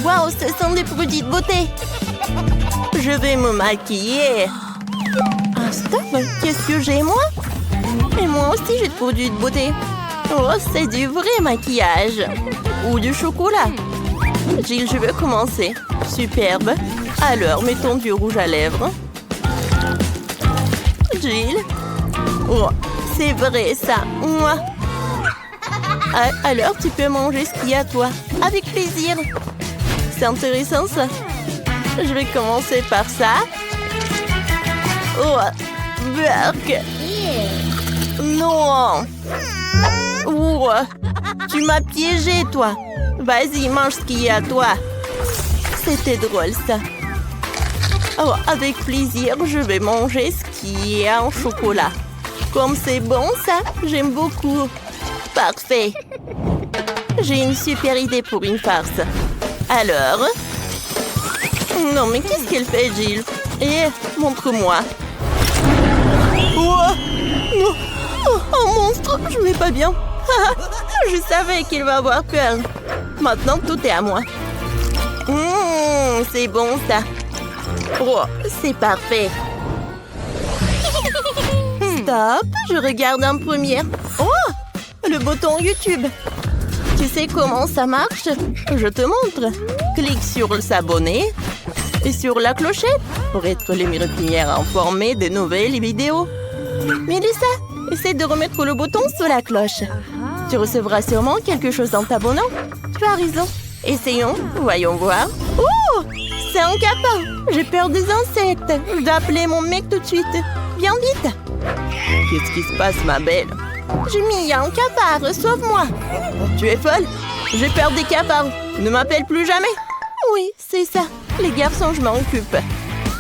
Waouh, ce sont des produits de beauté. Je vais me maquiller. Ah, stop, qu'est-ce que j'ai, moi? Et moi aussi, j'ai des produits de beauté. Oh, c'est du vrai maquillage. Ou du chocolat. Jill, je veux commencer. Superbe. Alors, mettons du rouge à lèvres. Jill. Oh, c'est vrai, ça. Moi. Alors, tu peux manger ce qu'il y a, toi. Avec plaisir. C'est intéressant, ça. Je vais commencer par ça. Oh, Burk. Non. Oh, tu m'as piégé, toi. Vas-y, mange ce qu'il y a, toi. C'était drôle, ça. Oh, avec plaisir, je vais manger ce qui est en chocolat. Comme c'est bon, ça, j'aime beaucoup. Parfait. J'ai une super idée pour une farce. Alors... Non, mais qu'est-ce qu'elle fait, Jill? Montre-moi. Oh, non. Oh, un monstre, je vais pas bien. Je savais qu'il va avoir peur. Maintenant, tout est à moi. C'est bon, ça. Oh, c'est parfait. Stop, je regarde en première. Oh, le bouton YouTube. Tu sais comment ça marche? Je te montre. Clique sur s'abonner et sur la clochette pour être les premières informées des nouvelles vidéos. Mélissa, essaie de remettre le bouton sur la cloche. Tu recevras sûrement quelque chose en t'abonnant. Tu as raison. Essayons, voyons voir. Oh, c'est un capin. J'ai peur des insectes. Je dois appeler mon mec tout de suite. Viens vite. Qu'est-ce qui se passe, ma belle? J'ai mis un capard, sauve-moi. Tu es folle? J'ai peur des cafards. Ne m'appelle plus jamais. Oui, c'est ça. Les garçons, je m'en occupe.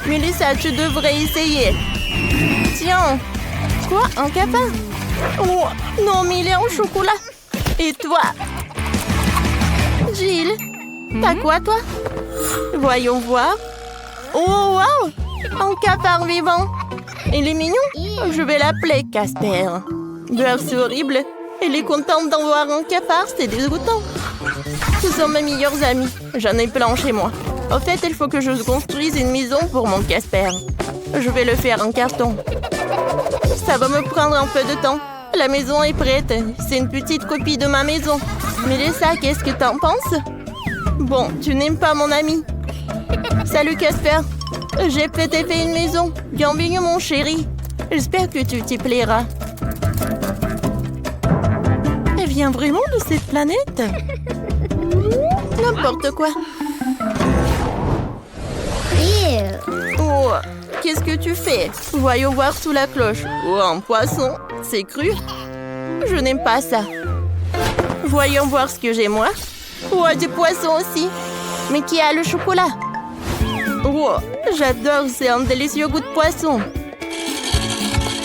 Mélissa, tu devrais essayer. Tiens. Quoi, un capard? Oh, non, mais il est en chocolat. Et toi? Jill, t'as quoi, toi? Voyons voir. Oh, wow! Un capard vivant. Il est mignon. Je vais l'appeler Casper. Bref, c'est horrible. Elle est contente d'en voir un capard, c'est dégoûtant. Ce sont mes meilleurs amis. J'en ai plein chez moi. En fait, il faut que je construise une maison pour mon Casper. Je vais le faire en carton. Ça va me prendre un peu de temps. La maison est prête. C'est une petite copie de ma maison. Mélissa, qu'est-ce que t'en penses? Bon, tu n'aimes pas mon ami. Salut Casper. J'ai peut-être fait une maison. Bienvenue mon chéri. J'espère que tu t'y plairas. Elle vient vraiment de cette planète? N'importe quoi. Oh, qu'est-ce que tu fais? Voyons voir sous la cloche. Oh, un poisson. C'est cru? Je n'aime pas ça. Voyons voir ce que j'ai moi. Oh, du poisson aussi. Mais qui a le chocolat? Wow, j'adore, c'est un délicieux goût de poisson.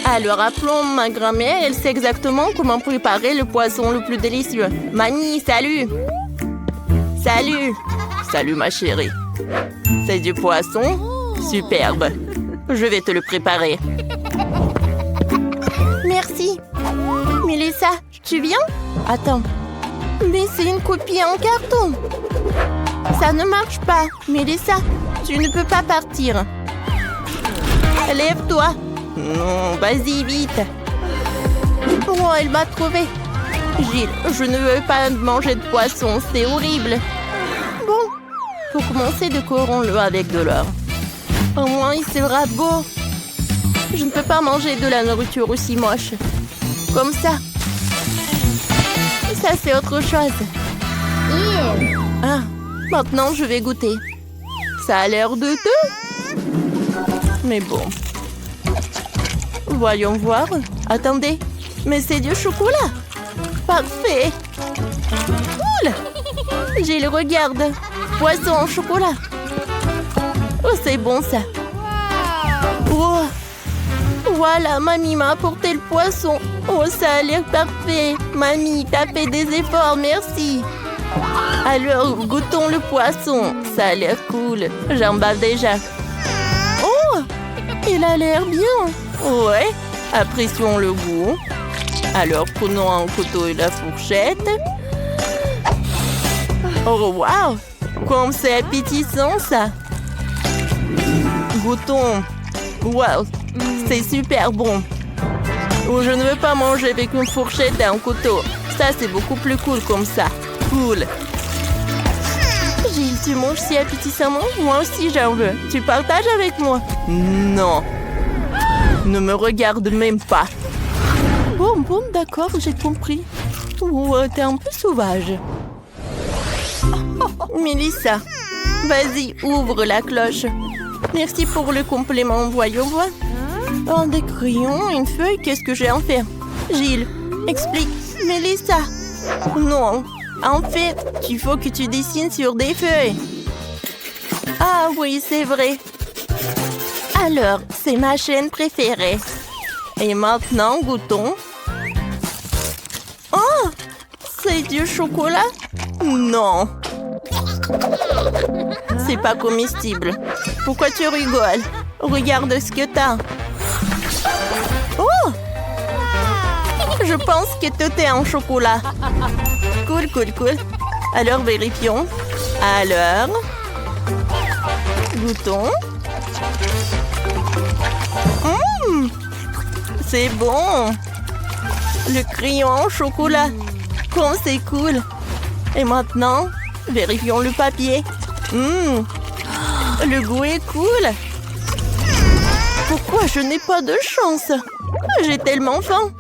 Alors appelons ma grand-mère, elle sait exactement comment préparer le poisson le plus délicieux. Mamie, salut! Salut! Salut ma chérie. C'est du poisson? Superbe. Je vais te le préparer. Merci. Mélissa, tu viens? Attends. Mais c'est une copie en carton. Ça ne marche pas. Mélissa, tu ne peux pas partir. Lève-toi. Non, vas-y, vite. Oh, elle m'a trouvé. Gilles, je ne veux pas manger de poisson, c'est horrible. Bon, pour commencer, décorons-le avec de l'or. Au moins, il sera beau. Je ne peux pas manger de la nourriture aussi moche. Comme ça. Ça, c'est autre chose. Ah, maintenant, je vais goûter. Ça a l'air douteux. Mais bon. Voyons voir. Attendez, mais c'est du chocolat. Parfait. Cool. Gilles, regarde. Poisson en chocolat. Oh, c'est bon ça. Oh. Voilà, mamie m'a apporté le poisson. Oh, ça a l'air parfait. Mamie, t'as fait des efforts, merci. Alors, goûtons le poisson. Ça a l'air cool. J'en bave déjà. Oh, il a l'air bien. Ouais, apprécions le goût. Alors, prenons un couteau et la fourchette. Oh, wow! Comme c'est appétissant, ça! Goûtons. Wow, c'est super bon. Oh, je ne veux pas manger avec une fourchette et un couteau. Ça, c'est beaucoup plus cool comme ça. Cool. Gilles, tu manges si appétissamment? Moi aussi, j'en veux. Tu partages avec moi? Non. Ne me regarde même pas. Bon, d'accord, j'ai compris. Oh, t'es un peu sauvage. Mélissa, vas-y, ouvre la cloche. Merci pour le compliment, voyons voir. Oh, des crayons, une feuille, qu'est-ce que j'ai en faire? Gilles, explique. Mélissa. Non, en fait, il faut que tu dessines sur des feuilles. Ah oui, c'est vrai. Alors, c'est ma chaîne préférée. Et maintenant, goûtons. Oh, c'est du chocolat? Non. C'est pas comestible. Pourquoi tu rigoles? Regarde ce que t'as. Oh! Je pense que tout est en chocolat. Cool. Alors, vérifions. Alors, goûtons. C'est bon. Le crayon en chocolat. Comme c'est cool. Et maintenant, vérifions le papier. Le goût est cool. Pourquoi je n'ai pas de chance? J'ai tellement faim.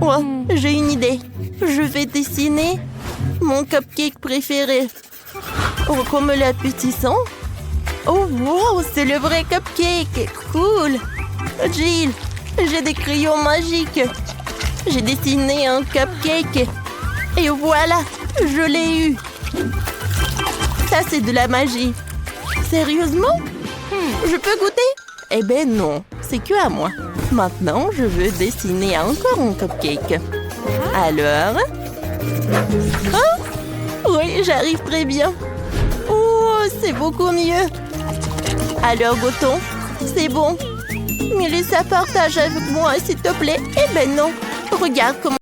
Oh, j'ai une idée. Je vais dessiner mon cupcake préféré. Oh, comme l'appétissant. Oh, wow, c'est le vrai cupcake. Cool. Gilles, j'ai des crayons magiques. J'ai dessiné un cupcake. Et voilà, je l'ai eu. Ça, c'est de la magie. Sérieusement? Je peux goûter? Eh ben non, c'est que à moi. Maintenant, je veux dessiner encore un cupcake. Alors? Oh, oui, j'arrive très bien. Oh, c'est beaucoup mieux. Alors, goûtons. C'est bon. Mélissa, partage avec moi, s'il te plaît. Eh ben non. Regarde comment...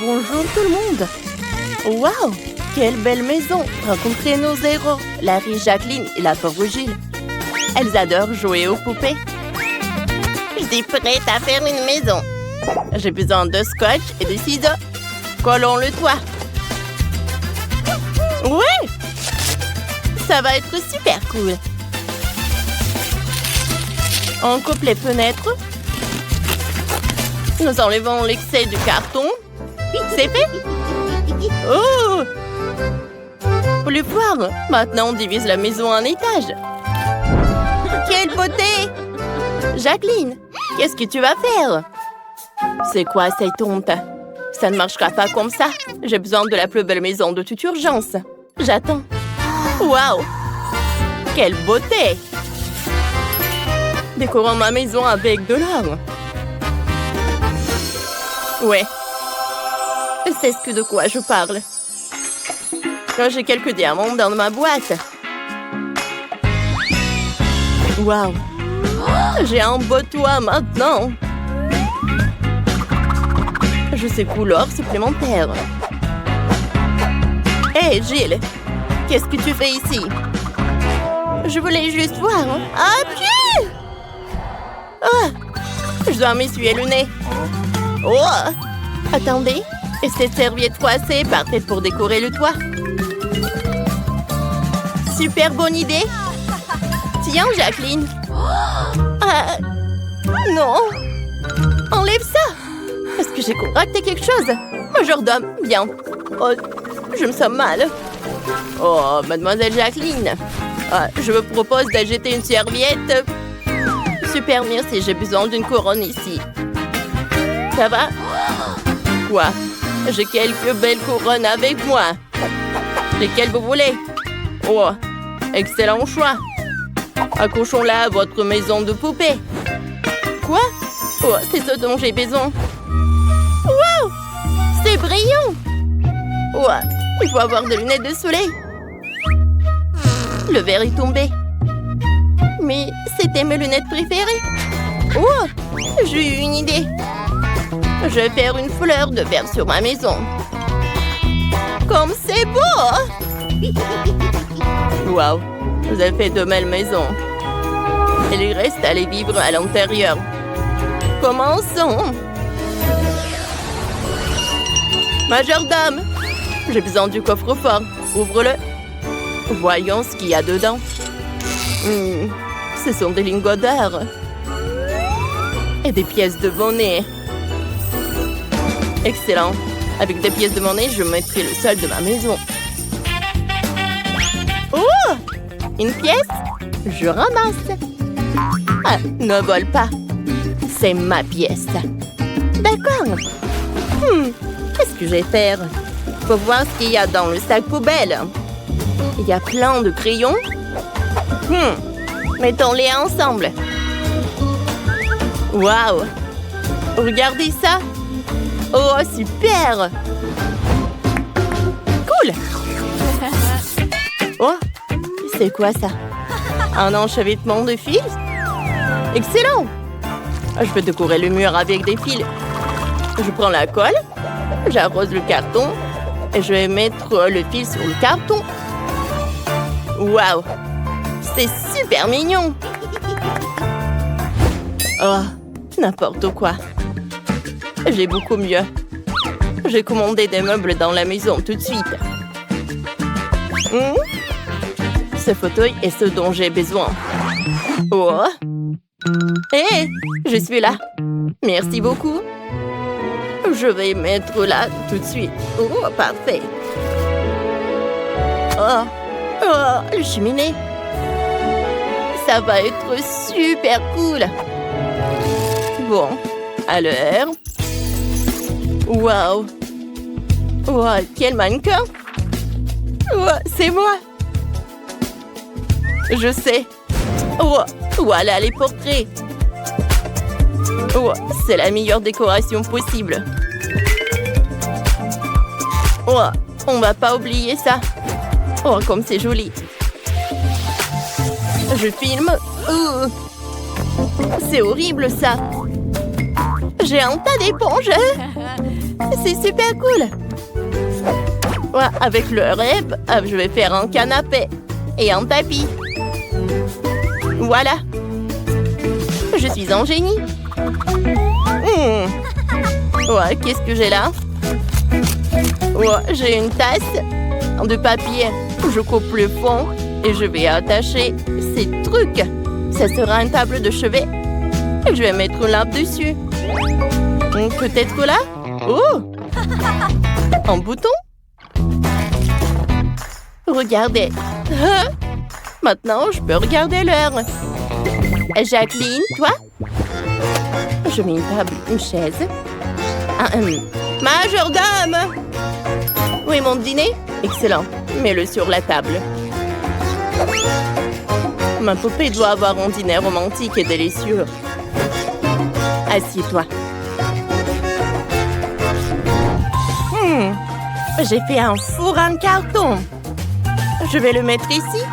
Bonjour tout le monde. Waouh, quelle belle maison. Rencontrez nos héros, Larry, Jacqueline et la pauvre Gilles. Elles adorent jouer aux poupées. Je suis prête à faire une maison. J'ai besoin de scotch et de ciseaux. Collons le toit. Ouais! Ça va être super cool. On coupe les fenêtres. Nous enlevons l'excès du carton. C'est fait. Oh! Plus fort. Maintenant, on divise la maison en étages. Quelle beauté! Jacqueline, qu'est-ce que tu vas faire? C'est quoi cette honte? Ça ne marchera pas comme ça. J'ai besoin de la plus belle maison de toute urgence. J'attends. Waouh! Quelle beauté! Décorons ma maison avec de l'or. Ouais. C'est ce de quoi je parle. J'ai quelques diamants dans ma boîte. Waouh. J'ai un beau toit maintenant. Je sais couleur supplémentaire. Hé, Gilles. Qu'est-ce que tu fais ici? Je voulais juste voir. Ah, pied! Ah, je dois m'essuyer le nez. Oh! Attendez. Et cette serviette froissée parfaite pour décorer le toit. Super bonne idée. Tiens, Jacqueline. Ah, non. Enlève ça. Est-ce que j'ai concocté quelque chose? Majordome, bien. Oh, je me sens mal. Oh, mademoiselle Jacqueline. Ah, je vous propose d'ajouter une serviette. Super, merci. J'ai besoin d'une couronne ici. Ça va? Quoi? J'ai quelques belles couronnes avec moi. Lesquelles vous voulez? Oh, excellent choix. Accrochons-la à votre maison de poupée. Quoi? Oh, c'est ce dont j'ai besoin. Wow! C'est brillant! Oh, il faut avoir des lunettes de soleil. Le verre est tombé. Mais c'était mes lunettes préférées. Oh! J'ai eu une idée. Je vais faire une fleur de verre sur ma maison. Comme c'est beau! Wow! Vous avez fait de belles maisons. Il reste à aller vivre à l'intérieur. Commençons! Majordome! J'ai besoin du coffre-fort. Ouvre-le. Voyons ce qu'il y a dedans. Ce sont des lingots d'or. Et des pièces de monnaie. Excellent. Avec des pièces de monnaie, je mettrai le sol de ma maison. Oh! Une pièce? Je ramasse. Ah, ne vole pas. C'est ma pièce. D'accord. Qu'est-ce que je vais faire? Faut voir ce qu'il y a dans le sac poubelle. Il y a plein de crayons. Mettons-les ensemble. Waouh! Regardez ça. Oh, super! Cool! Oh, c'est quoi ça? Un enchevêtrement de fils? Excellent! Je peux décorer le mur avec des fils. Je prends la colle, j'arrose le carton et je vais mettre le fil sur le carton. Waouh! C'est super mignon! Oh, n'importe quoi. J'ai beaucoup mieux. J'ai commandé des meubles dans la maison tout de suite. Ce fauteuil est ce dont j'ai besoin. Oh! Hé! Je suis là. Merci beaucoup. Je vais mettre là tout de suite. Oh, parfait. Oh, le cheminée. Ça va être super cool. Bon, à l'heure. Waouh! Wow, quel mannequin! Wow, c'est moi! Je sais. Oh, voilà les portraits. Oh, c'est la meilleure décoration possible. Oh, on va pas oublier ça. Oh, comme c'est joli. Je filme. C'est horrible ça. J'ai un tas d'éponges. C'est super cool. Ouais, avec le rêve, je vais faire un canapé et un tapis. Voilà. Je suis un génie. Ouais, qu'est-ce que j'ai là? Ouais, j'ai une tasse de papier. Je coupe le fond et je vais attacher ces trucs. Ça sera une table de chevet. Je vais mettre une lampe dessus. Peut-être là? Oh! Un bouton? Regardez. Maintenant, je peux regarder l'heure. Jacqueline, toi? Je mets une table, une chaise. Majordome! Où est mon dîner? Excellent. Mets-le sur la table. Ma poupée doit avoir un dîner romantique et délicieux. Assieds-toi. J'ai fait un four en carton. Je vais le mettre ici.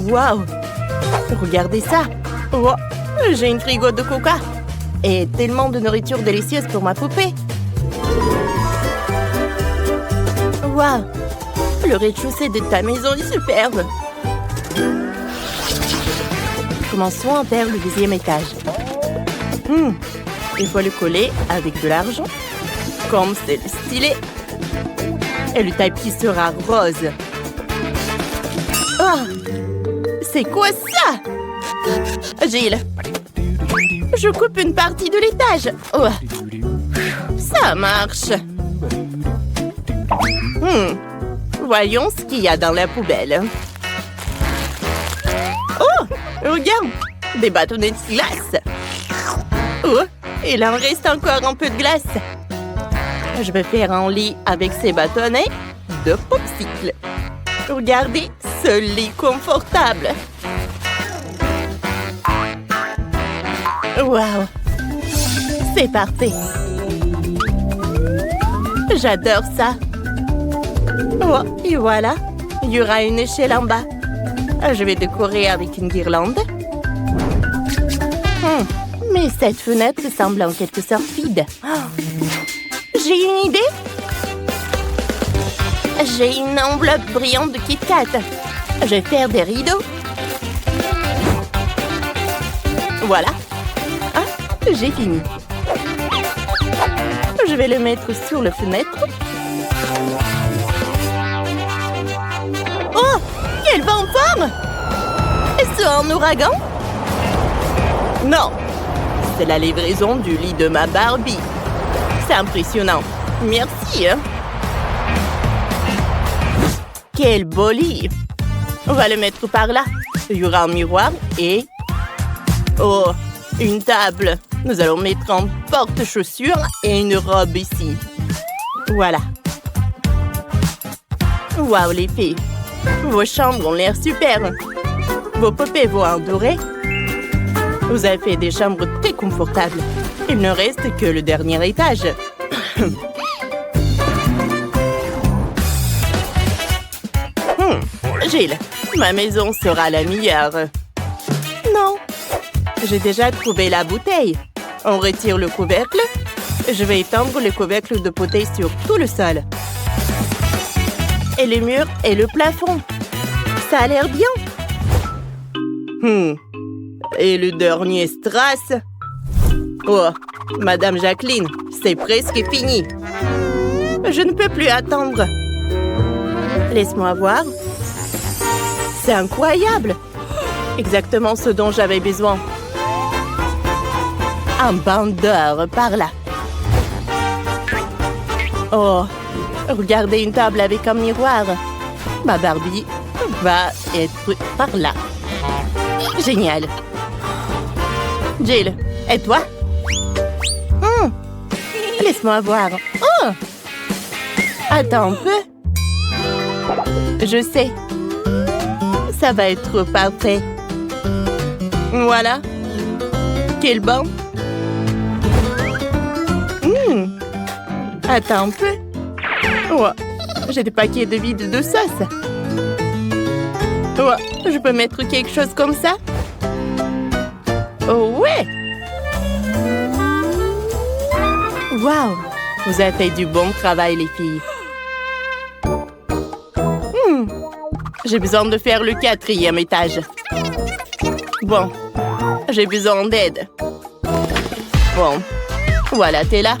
Waouh! Regardez ça. Oh, j'ai une frigo de coca. Et tellement de nourriture délicieuse pour ma poupée. Waouh! Le rez-de-chaussée de ta maison est superbe. Commençons vers le deuxième étage. Il faut le coller avec de l'argent. Comme c'est le stylet. Et le tapis sera rose. Oh! C'est quoi ça? Gilles, je coupe une partie de l'étage. Oh. Ça marche. Voyons ce qu'il y a dans la poubelle. Oh, regarde, des bâtonnets de glace. Oh, il en reste encore un peu de glace. Je vais faire un lit avec ces bâtonnets de popsicle. Regardez ce lit confortable. Waouh! C'est parfait. J'adore ça. Oh, et voilà. Il y aura une échelle en bas. Je vais décorer avec une guirlande. Mais cette fenêtre semble en quelque sorte vide. J'ai une idée. J'ai une enveloppe brillante de Kit Kat. Je vais faire des rideaux. Voilà. J'ai fini. Je vais le mettre sur la fenêtre. Oh! Quel vent fort! Est-ce un ouragan? Non! C'est la livraison du lit de ma Barbie. C'est impressionnant. Merci. Quel beau lit! On va le mettre par là. Il y aura un miroir et... Oh! Une table. Nous allons mettre un porte-chaussures et une robe ici. Voilà. Waouh, les filles. Vos chambres ont l'air super. Vos poupées vont adorer. Vous avez fait des chambres très confortables. Il ne reste que le dernier étage. Gilles, ma maison sera la meilleure. Non. J'ai déjà trouvé la bouteille. On retire le couvercle. Je vais étendre le couvercle de bouteille sur tout le sol. Et les murs et le plafond. Ça a l'air bien. Et le dernier strass. Oh, Madame Jacqueline, c'est presque fini. Je ne peux plus attendre. Laisse-moi voir. C'est incroyable. Exactement ce dont j'avais besoin. Un bandeur par là. Oh, regardez une table avec un miroir. Ma Barbie va être par là. Génial. Jill, et toi? Laisse-moi voir. Oh! Attends un peu. Je sais. Ça va être parfait. Voilà. Quel banc. Attends un peu. Oh, j'ai des paquets de vide de sauce. Oh, je peux mettre quelque chose comme ça? Oh ouais! Waouh! Vous avez fait du bon travail, les filles. J'ai besoin de faire le 4e étage. Bon, j'ai besoin d'aide. Bon, voilà, t'es là.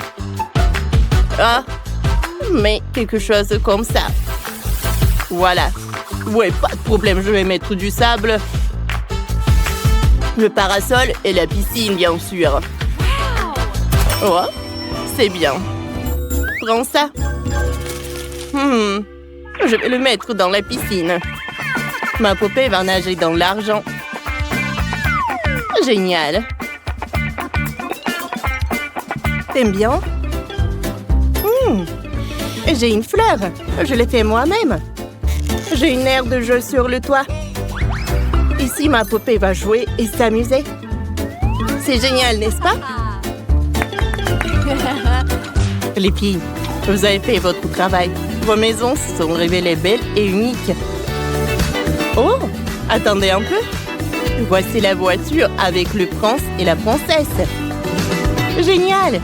Ah, mais quelque chose comme ça. Voilà. Ouais, pas de problème, je vais mettre du sable. Le parasol et la piscine, bien sûr. Oh, c'est bien. Prends ça. Je vais le mettre dans la piscine. Ma poupée va nager dans l'argent. Génial. T'aimes bien? J'ai une fleur. Je l'ai fait moi-même. J'ai une aire de jeu sur le toit. Ici, ma poupée va jouer et s'amuser. C'est génial, n'est-ce pas? Les filles, vous avez fait votre travail. Vos maisons se sont révélées belles et uniques. Oh, attendez un peu. Voici la voiture avec le prince et la princesse. Génial!